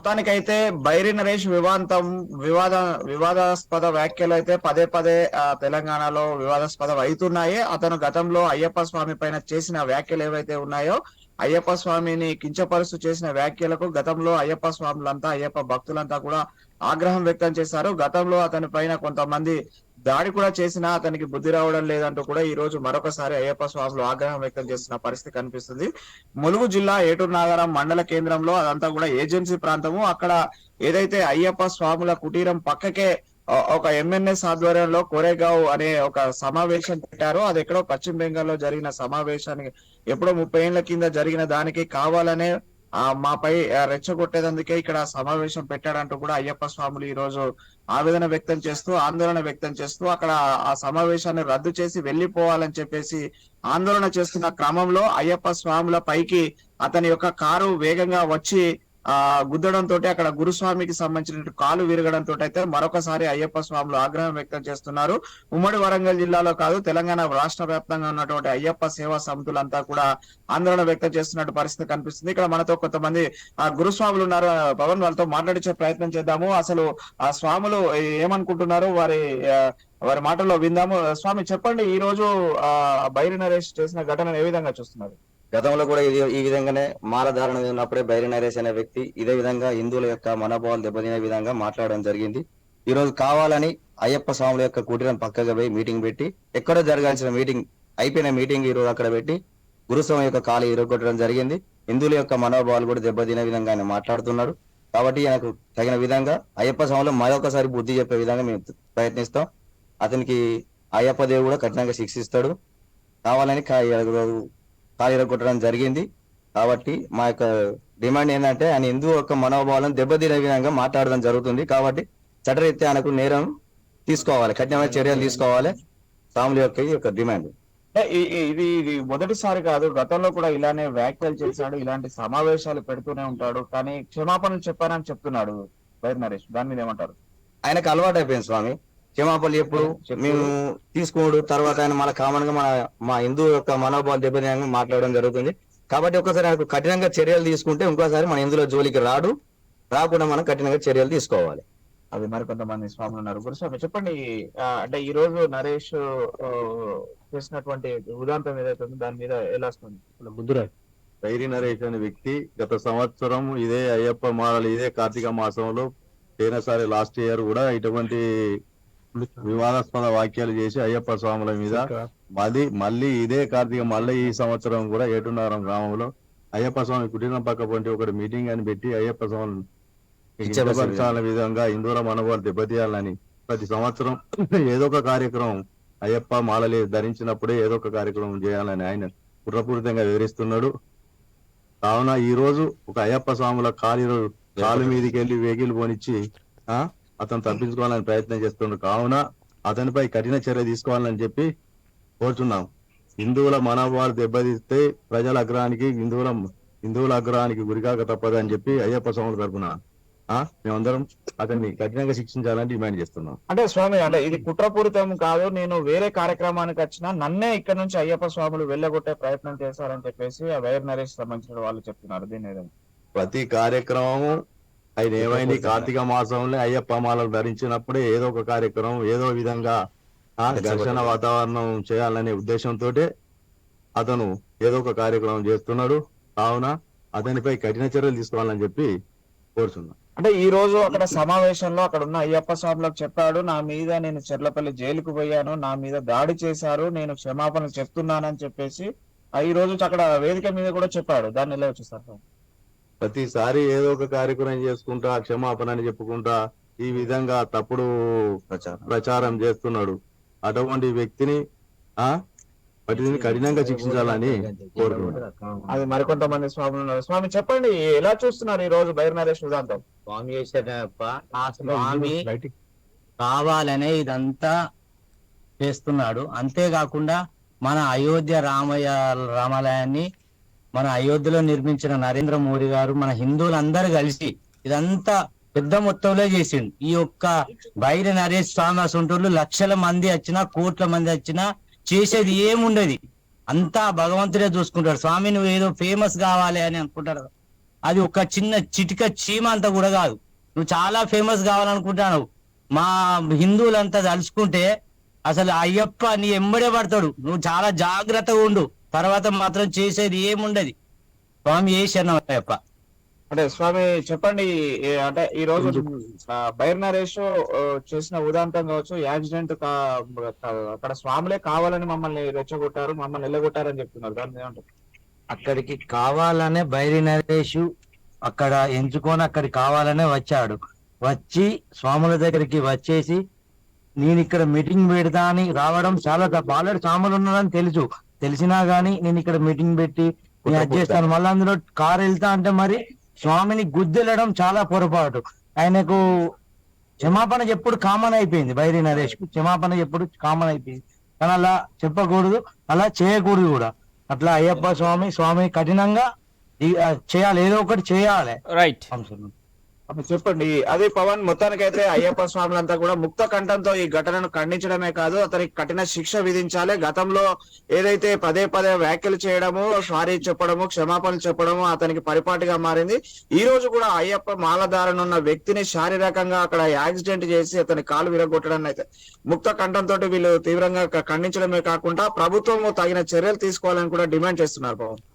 మొత్తానికైతే బైరి నరేష్ వివాద వివాదాస్పద వ్యాఖ్యలు అయితే పదే పదే తెలంగాణలో వివాదాస్పదం అవుతున్నాయి. అతను గతంలో అయ్యప్ప స్వామి పైన చేసిన వ్యాఖ్యలు ఏవైతే ఉన్నాయో, అయ్యప్ప స్వామిని కించపరుస్తూ చేసిన వ్యాఖ్యలకు గతంలో అయ్యప్ప స్వాములంతా, అయ్యప్ప భక్తులంతా కూడా ఆగ్రహం వ్యక్తం చేశారు. గతంలో అతని పైన కొంతమంది దాడి కూడా చేసినా అతనికి బుద్ధి రావడం లేదంటూ కూడా ఈ రోజు మరొకసారి అయ్యప్ప స్వాములు ఆగ్రహం వ్యక్తం చేస్తున్న పరిస్థితి కనిపిస్తుంది. ములుగు జిల్లా ఏటూరు నాగారం మండల కేంద్రంలో, అదంతా కూడా ఏజెన్సీ ప్రాంతము. అక్కడ ఏదైతే అయ్యప్ప స్వాముల కుటీరం పక్కకే ఒక ఎంఎన్ఎస్ ఆధ్వర్యంలో కోరేగావ్ అనే ఒక సమావేశం పెట్టారు. అది ఎక్కడో పశ్చిమ బెంగాల్లో జరిగిన సమావేశానికి, ఎప్పుడో 30 ఏళ్ల కింద జరిగిన దానికి కావాలనే మాపై రెచ్చగొట్టేందుకే ఇక్కడ సమావేశం పెట్టాడంటూ కూడా అయ్యప్ప స్వాములు ఈ రోజు ఆవేదన వ్యక్తం చేస్తూ, ఆందోళన వ్యక్తం చేస్తూ అక్కడ ఆ సమావేశాన్ని రద్దు చేసి వెళ్లిపోవాలని చెప్పేసి ఆందోళన చేస్తున్న క్రమంలో అయ్యప్ప స్వాముల పైకి అతని యొక్క కారు వేగంగా వచ్చి గుద్దడంతో అక్కడ గురుస్వామికి సంబంధించిన కాలు విరగడంతో అయితే మరొకసారి అయ్యప్ప స్వాములు ఆగ్రహం వ్యక్తం చేస్తున్నారు. ఉమ్మడి వరంగల్ జిల్లాలో కాదు, తెలంగాణ రాష్ట్ర వ్యాప్తంగా ఉన్నటువంటి అయ్యప్ప సేవా సమితులంతా కూడా ఆందోళన వ్యక్తం చేస్తున్నట్టు పరిస్థితి కనిపిస్తుంది. ఇక్కడ మనతో కొంతమంది గురుస్వాములు ఉన్నారు. పవన్, వాళ్ళతో మాట్లాడించే ప్రయత్నం చేద్దాము. అసలు ఆ స్వాములు ఏమనుకుంటున్నారు, వారి మాటల్లో విందాము. స్వామి, చెప్పండి, ఈ రోజు బైరి నరేష్ చేసిన ఘటనను ఏ విధంగా చూస్తున్నారు? గతంలో కూడా ఈ విధంగానే మాలధారణ ఉన్నప్పుడే బైరి నరేష్ అనే వ్యక్తి ఇదే విధంగా హిందువుల యొక్క మనోభావాలు దెబ్బతినే విధంగా మాట్లాడడం జరిగింది. ఈ రోజు కావాలని అయ్యప్ప స్వాముల యొక్క కుటీరం పక్కగా పోయి మీటింగ్ పెట్టి, ఎక్కడో జరగాల్సిన మీటింగ్ అయిపోయిన మీటింగ్ ఈ రోజు అక్కడ పెట్టి గురుస్వామి యొక్క కాలు ఇరగొట్టడం జరిగింది. హిందువుల యొక్క మనోభావాలు కూడా దెబ్బతినే విధంగా ఆయన మాట్లాడుతున్నాడు. కాబట్టి ఆయనకు తగిన విధంగా అయ్యప్ప స్వాములు మరొకసారి బుద్ధి చెప్పే విధంగా మేము ప్రయత్నిస్తాం. అతనికి అయ్యప్ప దేవుడు కూడా కఠినంగా శిక్షిస్తాడు. కావాలని కాలు ఇరగొట్టడం జరిగింది. కాబట్టి మా యొక్క డిమాండ్ ఏంటంటే ఆయన హిందూ యొక్క మనోభావాలను దెబ్బతినే విధంగా మాట్లాడడం జరుగుతుంది. కాబట్టి చట్టరీత్యా ఆయనకు నేరం తీసుకోవాలి, కఠినమైన చర్యలు తీసుకోవాలి. స్వాముల యొక్క డిమాండ్. ఇది మొదటిసారి కాదు, గతంలో కూడా ఇలానే వ్యాఖ్యలు చేశాడు, ఇలాంటి సమావేశాలు పెడుతూనే ఉంటాడు. కానీ క్షమాపణలు చెప్పానని చెప్తున్నాడు బైరి నరేష్. దాని మీద ఏమంటారు? ఆయనకు అలవాటు అయిపోయింది స్వామి, క్షమాపణలు ఎప్పుడు మేము తీసుకోడు. తర్వాత ఆయన మన కామన్ గా మా హిందూ యొక్క మనోభావాలు దెబ్బతినే మాట్లాడడం జరుగుతుంది. కాబట్టి ఒకసారి ఆయనకు కఠినంగా చర్యలు తీసుకుంటే ఇంకోసారి మన హిందువుల జోలికి రాకుండా మనం కఠినంగా చర్యలు తీసుకోవాలి. అది మరి కొంతమంది స్వాములు ఉన్నారు. గురుస్వామి, చెప్పండి, అంటే ఈ రోజు నరేష్ చేసినటువంటి ఉదాంతం ఏదైతే ఉందో దాని మీద ఎలా వస్తుంది? బైరి నరేష్ అనే వ్యక్తి గత సంవత్సరం ఇదే అయ్యప్ప మాలలు ఇదే కార్తీక మాసంలో పోయినసారి లాస్ట్ ఇయర్ కూడా ఇటువంటి వివాదాస్పద వ్యాఖ్యలు చేసి అయ్యప్ప స్వాముల మీద మళ్ళీ ఇదే కార్తీక మళ్ళీ ఈ సంవత్సరం కూడా ఏటున్నారం గ్రామంలో అయ్యప్ప స్వామి కుటీరం పక్క పొంటి ఒకటి మీటింగ్ అని పెట్టి అయ్యప్ప స్వామి విధంగా హిందువుల మనోభావాలు దెబ్బతీయాలని ప్రతి సంవత్సరం ఏదో ఒక కార్యక్రమం అయ్యప్ప మాలలు ధరించినప్పుడే ఏదో ఒక కార్యక్రమం చేయాలని ఆయన కుట్రపూరితంగా వివరిస్తున్నాడు. కావున ఈ రోజు ఒక అయ్యప్ప స్వాముల కాలు మీదకి వెళ్లి వెహికల్ పోనిచ్చి అతను తప్పించుకోవాలని ప్రయత్నం చేస్తున్నాడు. కావున అతనిపై కఠిన చర్య తీసుకోవాలని చెప్పి కోరుచున్నాం. హిందువుల మనోభావాలు దెబ్బతీస్తే ప్రజల అగ్రహానికి హిందువుల అగ్రహానికి గురికాక తప్పదని చెప్పి అయ్యప్ప స్వాముల తరఫున మేమందరం అతన్ని కఠినంగా శిక్షించాలని డిమాండ్ చేస్తున్నాం. అంటే స్వామి, అంటే ఇది కుట్రపూరితం కాదు, నేను వేరే కార్యక్రమానికి వచ్చినా నన్నే ఇక్కడ నుంచి అయ్యప్ప స్వాములు వెళ్ళగొట్టే ప్రయత్నం చేశారని చెప్పేసి ఆ బైరి నరేష్ సంబంధించిన వాళ్ళు చెప్తున్నారు. దీని ప్రతి కార్యక్రమము ఆయన ఏమైంది కార్తీక మాసంలో అయ్యప్ప మాలలు ధరించినప్పుడే ఏదో ఒక కార్యక్రమం ఏదో విధంగా ఘర్షణ వాతావరణం చేయాలనే ఉద్దేశంతో అతను ఏదో ఒక కార్యక్రమం చేస్తున్నాడు. కావున అతనిపై కఠిన చర్యలు తీసుకోవాలని చెప్పి కోరుతున్నాం. అంటే ఈ రోజు అక్కడ సమావేశంలో అక్కడ ఉన్న అయ్యప్ప స్వాములకు చెప్పాడు, నా మీద నేను చెర్లపల్లి జైలుకు పోయాను, నా మీద దాడి చేశారు, నేను క్షమాపణలు చెప్తున్నానని చెప్పేసి ఈ రోజు అక్కడ వేదిక మీద కూడా చెప్పాడు. దాన్ని ఎలా చూస్తారు? ప్రతిసారి ఏదో ఒక కార్యక్రమం చేసుకుంటా క్షమాపణ అని చెప్పుకుంటా ఈ విధంగా తప్పుడు ప్రచారం చేస్తున్నాడు. అటువంటి వ్యక్తిని కఠినంగా శిక్షించాలని కోరుకుంటున్నాను. అది మరికొంతమంది స్వాములు ఉన్నారు. స్వామి, చెప్పండి, ఎలా చూస్తున్నారు ఈ రోజు బైరి నరేష్ ఉదాంతం? స్వామి చేసేటప్ప ఆ స్వామి కావాలనే ఇదంతా చేస్తున్నాడు. అంతేకాకుండా మన అయోధ్య రామాలయాన్ని మన అయోధ్యలో నిర్మించిన నరేంద్ర మోడీ గారు మన హిందువులందరూ కలిసి ఇదంతా పెద్ద మొత్తంలో చేసిండు. ఈ యొక్క బైరి నరేష్ స్వామి అసంటోళ్ళు లక్షల మంది వచ్చినా కోట్ల మంది వచ్చినా చేసేది ఏముండదు. అంతా భగవంతుడే చూసుకుంటాడు. స్వామి నువ్వు ఏదో ఫేమస్ కావాలి అని అనుకుంటాడు. అది ఒక చిన్న చిటిక చీమ అంత కూడా కాదు. నువ్వు చాలా ఫేమస్ కావాలనుకుంటాను. మా హిందువులంతా తలుచుకుంటే అసలు అయ్యప్ప నీ ఎంబడే పడతాడు. నువ్వు చాలా జాగ్రత్తగా ఉండు. తర్వాత మాత్రం చేసేది ఏముండదు. స్వామి ఏ శరణం అయ్యప్ప. అంటే స్వామి చెప్పండి, అంటే ఈ రోజు బైర్ నరేష్ చేసిన ఉదాంతం కావచ్చు, యాక్సిడెంట్ అక్కడ స్వాములే కావాలని మమ్మల్ని రెచ్చగొట్టారు, మమ్మల్ని వెళ్ళగొట్టారని చెప్తున్నారు. దాన్ని ఏమంటారు? అక్కడికి కావాలనే బైరి నరేష్ అక్కడ ఎంచుకొని అక్కడికి కావాలనే వచ్చాడు. వచ్చి స్వాముల దగ్గరికి వచ్చేసి నేను ఇక్కడ మీటింగ్ పెడతా అని రావడం చాలా తప్పు. ఆల్రెడీ స్వాములు ఉన్నారని తెలిసినా గానీ నేను ఇక్కడ మీటింగ్ పెట్టి నేను అది చేస్తాను, మళ్ళీ అందులో కారు వెళ్తా అంటే మరి స్వామిని గుద్దెళ్ళడం చాలా పొరపాటు. ఆయనకు క్షమాపణ ఎప్పుడు కామన్ అయిపోయింది. బైరి నరేష్ కు క్షమాపణ ఎప్పుడు కామన్ అయిపోయింది. కానీ అలా చెప్పకూడదు, అలా చేయకూడదు కూడా. అట్లా అయ్యప్ప స్వామి కఠినంగా చేయాలి, ఏదో ఒకటి చేయాలి. రైట్. అప్పుడు చెప్పండి. అదే పవన్, మొత్తానికైతే అయ్యప్ప స్వాములంతా కూడా ముక్త కంఠంతో ఈ ఘటనను ఖండించడమే కాదు, అతనికి కఠిన శిక్ష విధించాలి. గతంలో ఏదైతే పదే వ్యాఖ్యలు చేయడము, సారీ చెప్పడము, క్షమాపణలు చెప్పడము అతనికి పరిపాటిగా మారింది. ఈ రోజు కూడా అయ్యప్ప మాలధారణ ఉన్న వ్యక్తిని శారీరకంగా అక్కడ యాక్సిడెంట్ చేసి అతని కాలు విరగొట్టడాన్ని అయితే ముక్త కంఠంతో వీళ్ళు తీవ్రంగా ఖండించడమే కాకుండా ప్రభుత్వం తగిన చర్యలు తీసుకోవాలని కూడా డిమాండ్ చేస్తున్నారు పవన్.